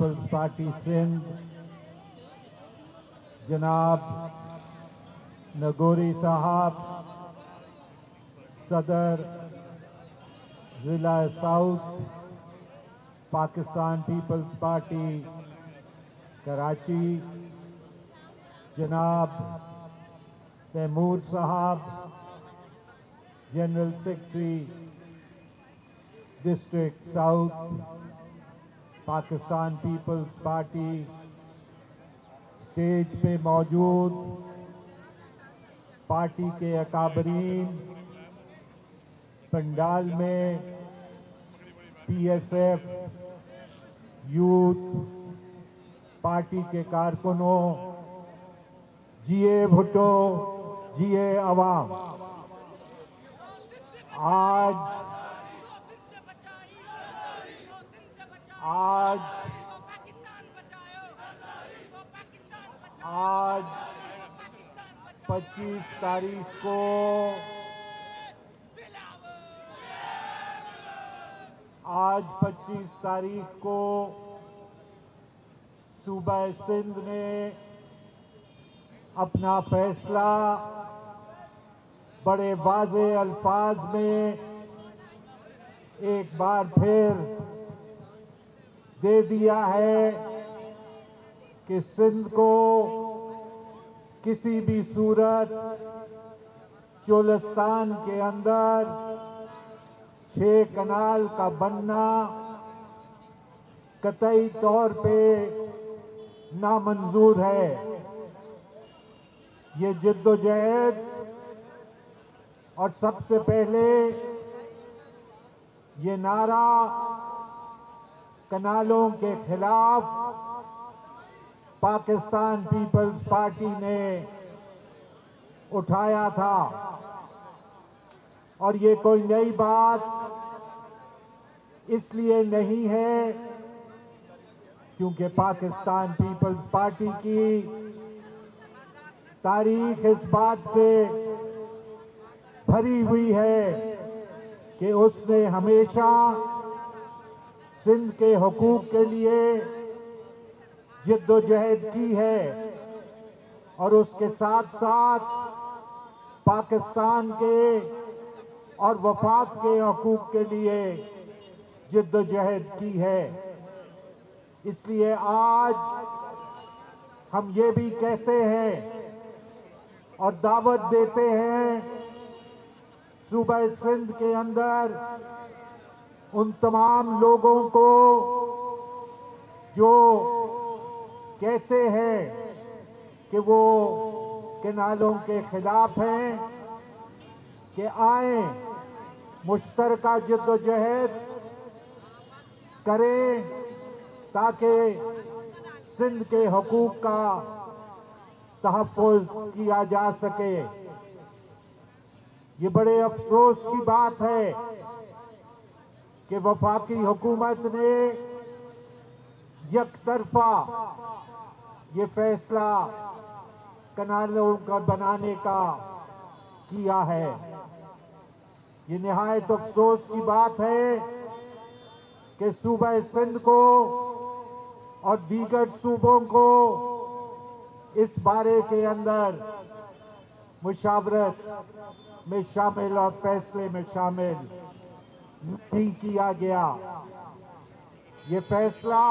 Peoples party Sindh جناب نگوری صاحب، صدر ضلع south Pakistan peoples party Karachi, جناب تیمور صاحب، general secretary district south Pakistan peoples party, stage پہ موجود پارٹی کے اکابرین، پنڈال میں P S F youth party کے کارکنوں، جیے بھٹو، جیے عوام۔ آج 25 تاریخ کو صوبہ سندھ نے اپنا فیصلہ بڑے واضح الفاظ میں ایک بار پھر دے دیا ہے کہ سندھ کو کسی بھی صورت چولستان کے اندر 6 کنال کا بننا قطعی طور پہ نامنظور ہے۔ یہ جد و جہد اور سب سے پہلے یہ نعرہ کنالوں کے خلاف پاکستان پیپلز پارٹی نے اٹھایا تھا، اور یہ کوئی نئی بات اس لیے نہیں ہے کیونکہ پاکستان پیپلز پارٹی کی تاریخ اس بات سے بھری ہوئی ہے کہ اس نے ہمیشہ سندھ کے حقوق کے لیے جد و جہد کی ہے، اور اس کے ساتھ ساتھ پاکستان کے اور وفاق کے حقوق کے لیے جد و جہد کی ہے۔ اس لیے آج ہم یہ بھی کہتے ہیں اور دعوت دیتے ہیں صوبہ سندھ کے اندر ان تمام لوگوں کو جو کہتے ہیں کہ وہ کنالوں کے خلاف ہیں کہ آئیں مشترکہ جد و جہد کریں تاکہ سندھ کے حقوق کا تحفظ کیا جا سکے۔ یہ بڑے افسوس کی بات ہے کہ وفاقی حکومت نے یک طرفہ یہ فیصلہ کنالوں کا بنانے کا کیا ہے۔ یہ نہایت افسوس کی بات ہے کہ صوبہ سندھ کو اور دیگر صوبوں کو اس بارے کے اندر مشاورت میں شامل اور فیصلے میں شامل نہیں کیا گیا۔ یہ فیصلہ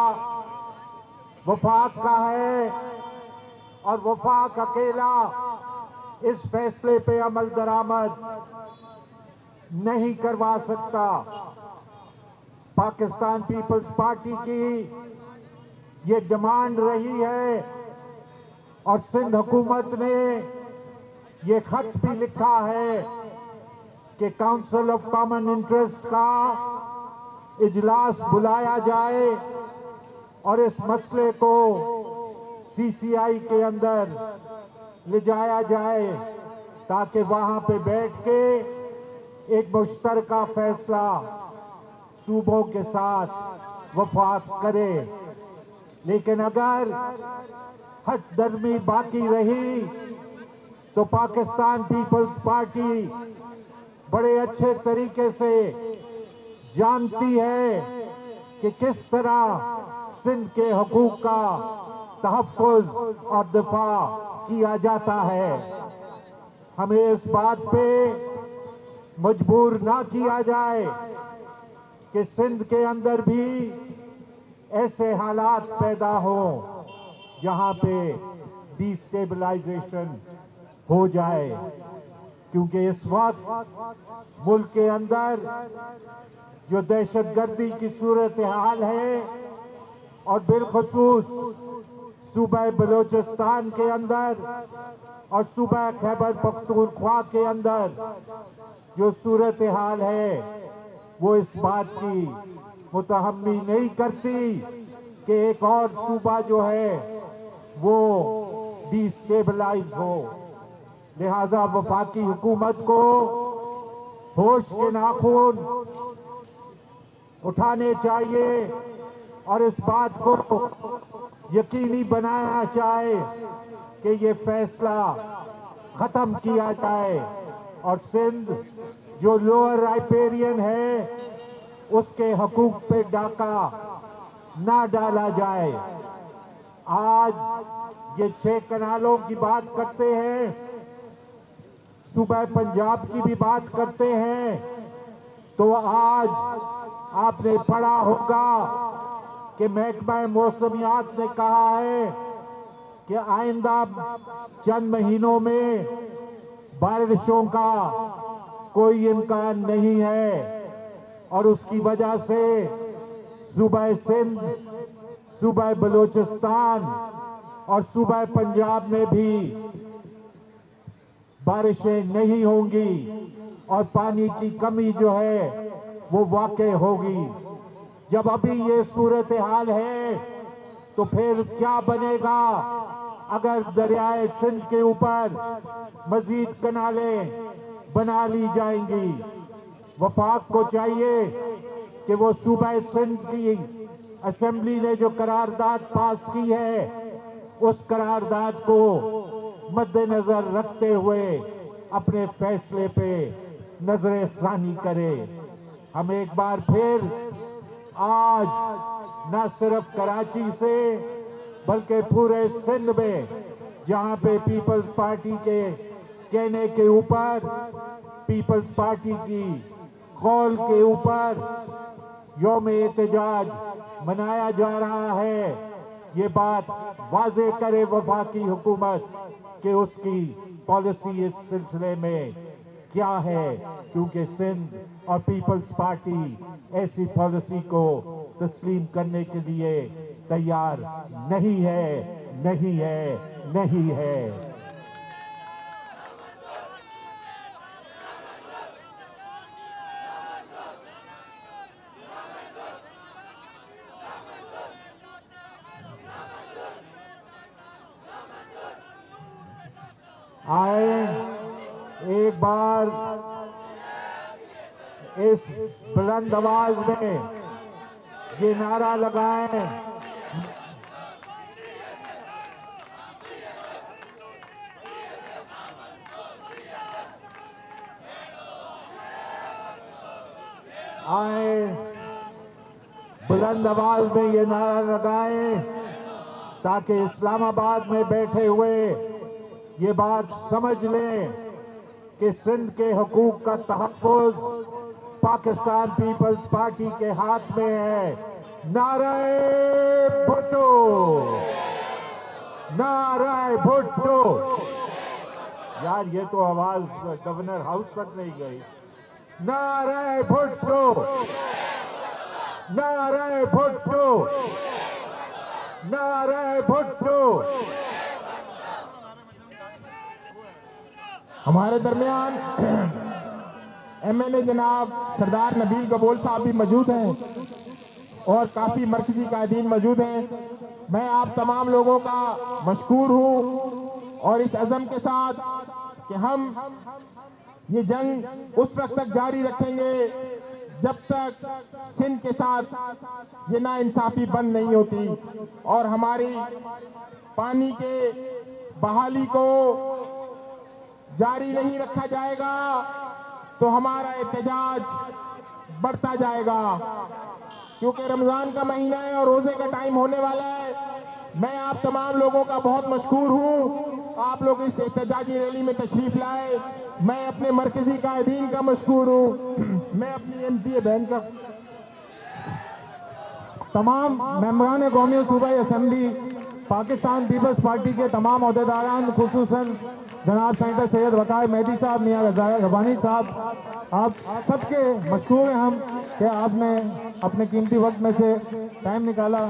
وفاق کا ہے اور وفاق اکیلا اس فیصلے پہ عمل درآمد نہیں کروا سکتا۔ پاکستان پیپلز پارٹی کی یہ ڈیمانڈ رہی ہے اور سندھ حکومت نے یہ خط بھی لکھا ہے کہ کونسل آف کامن انٹرسٹ کا اجلاس بلایا جائے اور اس مسئلے کو سی سی آئی کے اندر لے جایا جائے تاکہ وہاں پہ بیٹھ کے ایک مشترکہ فیصلہ صوبوں کے ساتھ وفاق کرے۔ لیکن اگر ہٹ درمی باقی رہی تو پاکستان پیپلز پارٹی بڑے اچھے طریقے سے جانتی ہے کہ کس طرح सिंध के हकूक का तहफ़्फ़ुज़ और दिफा किया जाता है। हमें इस बात पे मजबूर ना किया जाए कि सिंध के अंदर भी ऐसे हालात पैदा हों जहां पे डिस्टेबलाइजेशन हो जाए, क्योंकि इस वक्त मुल्क के अंदर जो दहशतगर्दी की सूरत हाल है और बिलखसूस सूबा बलोचिस्तान के अंदर और सूबा खैबर पख्तूनख्वा के अंदर जो सूरत हाल है, वो इस बात की मुतहम्मी नहीं करती कि एक और सूबा जो है वो डिस्टेबलाइज हो। लिहाजा वफाकी हुकूमत को होश के नाखून उठाने चाहिए और इस बात को यकीनी बनाना चाहे कि ये फैसला खत्म किया जाए और सिंध जो लोअर राइपेरियन है उसके हकूक पे डाका ना डाला जाए। आज ये 6 कनालों की बात करते हैं, सूबा पंजाब की भी बात करते हैं, तो आज आपने पढ़ा होगा कि महकमा मौसमियात ने कहा है कि आइंदा चंद महीनों में बारिशों का कोई इम्कान नहीं है और उसकी वजह से सूबा सिंध, सूबा बलोचिस्तान और सूबा पंजाब में भी बारिशें नहीं होंगी और पानी की कमी जो है वो वाक़ई होगी। जब अभी ये सूरत हाल है तो फिर क्या बनेगा अगर दरियाए सिंध के ऊपर मजीद कनालें बना ली जाएंगी। वफाक को चाहिए कि वो सूबा सिंध की असेंबली ने जो करारदाद पास की है उस करारदाद को मद्देनजर रखते हुए अपने फैसले पे नजर सानी करे। हम एक बार फिर आज न सिर्फ कराची से बल्कि पूरे सिंध में जहां पे पीपल्स पार्टी के कहने के ऊपर, पीपल्स पार्टी की कौल के ऊपर यौम एहतजाज मनाया जा रहा है, ये बात वाज़ेह करे वफाकी हुकूमत कि उसकी पॉलिसी इस सिलसिले में क्या है, क्योंकि सिंध और पीपल्स पार्टी ऐसी पॉलिसी को तस्लीम करने के लिए तैयार नहीं है, नहीं है, नहीं है। आए एक बार इस बुलंद आवाज में ये नारा लगाएं, आए बुलंद आवाज में ये नारा लगाएं ताकि इस्लामाबाद में बैठे हुए ये बात समझ लें कि सिंध के हकूक का तहफ़्फ़ुज़ पाकिस्तान पीपल्स पार्टी के हाथ में है। नारे भुट्टो, नारे भुट्टो। यार ये तो आवाज गवर्नर हाउस तक नहीं गई। नारे भुट्टो, नारे भुट्टो, नारे भुट्टो। हमारे दरमियान एमएनए जनाब सरदार नबील गबोल साहब भी मौजूद हैं और काफ़ी मरकजी कायदीन मौजूद हैं। मैं आप तमाम लोगों का मशकूर हूँ और इस अज़म के साथ कि हम ये जंग उस वक्त तक जारी रखेंगे जब तक सिंध के साथ ये नाइंसाफ़ी बंद नहीं होती और हमारी पानी के बहाली को जारी नहीं रखा जाएगा तो हमारा एहतजाज बढ़ता जाएगा। کیونکہ رمضان کا مہینہ ہے اور روزے کا ٹائم ہونے والا ہے. میں آپ تمام لوگوں کا بہت مشکور ہوں. آپ لوگ اس احتجاجی ریلی میں تشریف لائے. میں اپنے مرکزی قائدین کا مشکور ہوں. میں اپنی MP بہن کا تمام ممبران قومی و صوبائی اسمبلی پاکستان پیپلز پارٹی کے تمام عہدیداران، خصوصاً جناب سینیٹر سید وقار مہدی صاحب، میاں ربانی صاحب، آپ سب کے مشکور ہیں ہم کہ آپ نے اپنے قیمتی وقت میں سے ٹائم نکالا.